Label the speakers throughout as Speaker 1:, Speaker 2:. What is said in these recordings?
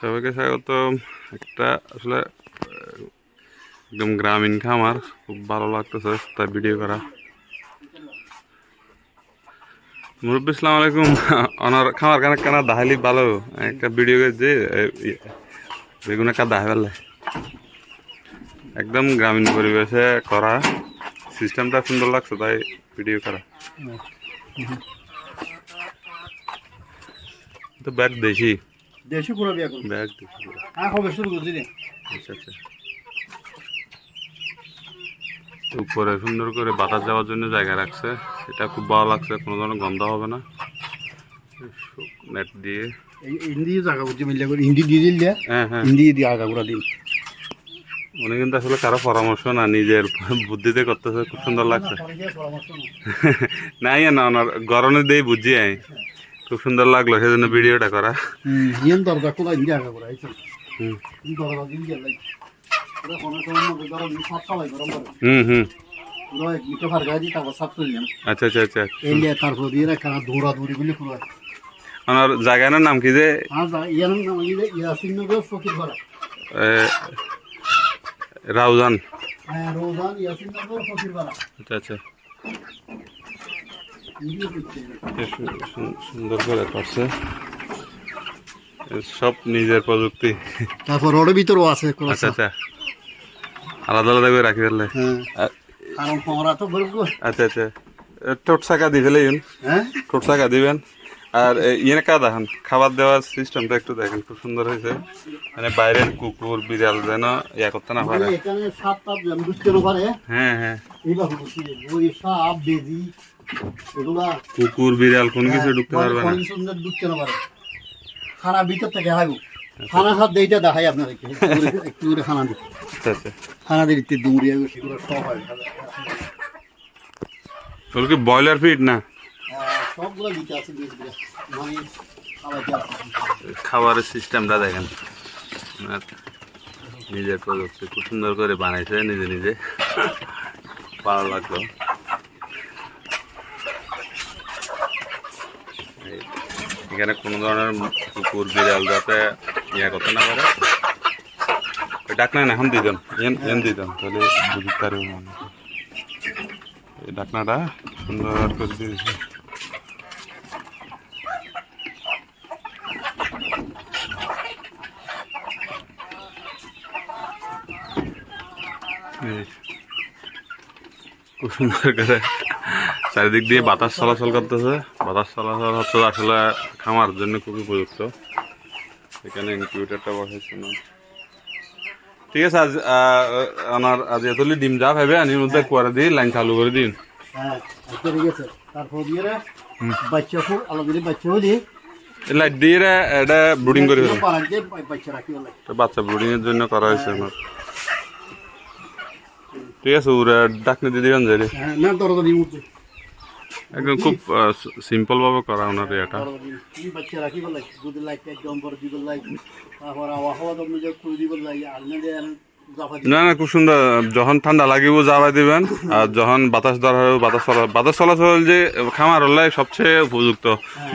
Speaker 1: সবাইকে স্বাগতম। একটা আসলে একদম গ্রামীণ খামার, খুব ভালো লাগতেছে তাই ভিডিও করা। মুরব্বী আসসালামু আলাইকুম। ওনার খামার কানে কানা দাহালি ভালো একটা ভিডিও যে বেগুন একটা দাহে ফেললে একদম গ্রামীণ পরিবেশে করা, সিস্টেমটা সুন্দর লাগছে তাই ভিডিও করা। তো ব্যাগ দেশি
Speaker 2: পুরো
Speaker 1: ব্যাগ দেশি। আচ্ছা আচ্ছা, উপরে সুন্দর করে বাতাস যাওয়ার জন্য জায়গা রাখছে, সেটা খুব ভালো লাগছে, কোনো ধরনের গন্ধ হবে না। নেট দিয়ে উনি কিন্তু আসলে কারো পরামর্শ না, নিজের বুদ্ধিতে করতেছে, খুব সুন্দর লাগছে। নাই না ওনার গরমে দিয়ে বুঝি খুব সুন্দর লাগলো, সেজন্য ভিডিওটা করা। আচ্ছা আচ্ছা আচ্ছা, ওনার জায়গার নাম কি যে রাউজান? আচ্ছা আচ্ছা, সুন্দর করে করছে, সব নিজের প্রযুক্তি।
Speaker 2: তারপর ওর ভিতরেও আছে।
Speaker 1: আচ্ছা আচ্ছা, আলাদা আলাদা করে রাখি ফেললে। আচ্ছা আচ্ছা, টোট শাখা দিয়ে ফেলে টোট শাখা দিবেন। আর ইয়ে কা দেখেন, খাবার দেওয়ার সিস্টেমটা একটু দেখেন, খুব সুন্দর হয়েছে। মানে বাইরের কুকুর বিড়াল যেন ইয়া করতে না পারে। হ্যাঁ হ্যাঁ, কুকুর বিড়াল কোন কিছু ঢুকতে পারবে না।
Speaker 2: খানা ভিতর থেকে হাইবো খানা খাদ এইটা দেখাই আপনাদেরকে একটু করে খানা দিই।
Speaker 1: আচ্ছা আচ্ছা,
Speaker 2: খানা দিতে দৌড়িয়ে সেগুলো সব হয়।
Speaker 1: ওগুলো কি ব্রয়লার ফিড না?
Speaker 2: সবগুলো দিতে আছে, মানে
Speaker 1: খাবারের সিস্টেমটা দেখেন, নিজের প্রযুক্তি খুব সুন্দর করে বানাইছে, নিজে নিজে ভালো লাগলো। এখানে কোনো ধরনের কুকুর বিড়াল যাতে ইয়া করতে না পারে। ডাকনা এখন দিতেন, এন দিতেন, তাহলে বুঝতে পারবে মনে। এই ডাকনাটা সুন্দর করে দিয়েছে। খুব সুন্দর করে চারিদিক দিয়ে বাতাস চলাচল করতেছে। বাতাস চলাচল হচ্ছে আসলে খামার জন্য খুবই উপযুক্ত। এখানে ইনকিউবেটরটা বসাইছে না। ঠিক আছে, আজ আমার আজ এতলি ডিম যা ভাবে আনির মধ্যে করে দিই, লাইন চালু করে দিন। লাইট দিয়ে এটা ব্রুডিং করে বাচ্চা ব্রুডিং এর জন্য করা হয়েছে আমার। ঠিক আছে, ওরা ডাকনি দিয়ে দিবেন যাই। একদম খুব সিম্পল ভাবে করা ওনার এটা। না না, খুব সুন্দর। যখন ঠান্ডা লাগিব যাওয়াই দিবেন, আর যখন বাতাস দর হবে বাতাস চলাচল যে খামার হলে সবচেয়ে উপযুক্ত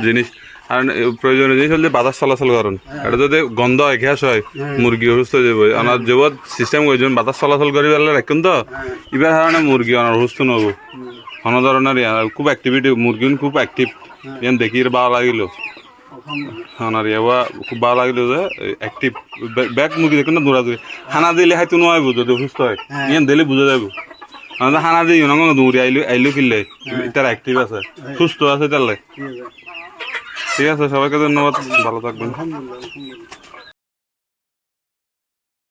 Speaker 1: জিনিস। আর প্রয়োজনীয় জিনিস হল যে বাতাস চলাচল করেন। এটা যদি গন্ধ হয়, গ্যাস হয়, মুরগি অসুস্থ হয়ে যাবে। আমার যেবত সিস্টেম করছেন বাতাস চলাচল করি পেলে রাখুন, তো এবার কারণে মুরগি অনার অসুস্থ নব। কোনো ধরনের খুব অ্যাক্টিভিটি, মুরগি খুব অ্যাক্টিভ। ইয়ান দেখি ভালো লাগিল, ওনার ইয়া খুব ভালো লাগিল যে অ্যাক্টিভ। ব্যাগ মুরগি দেখুন না, দৌড়া দৌড়ি খানা দিলে হয়তো নয়, যদি অসুস্থ হয় ইয়ান দিলে বুঝে যাবো। আমাদের খানা দিই দৌড়ি আইলো কিনলে তার অ্যাক্টিভ আছে, সুস্থ আছে তাহলে। ঠিক আছে, সবাইকে ধন্যবাদ, ভালো থাকবেন।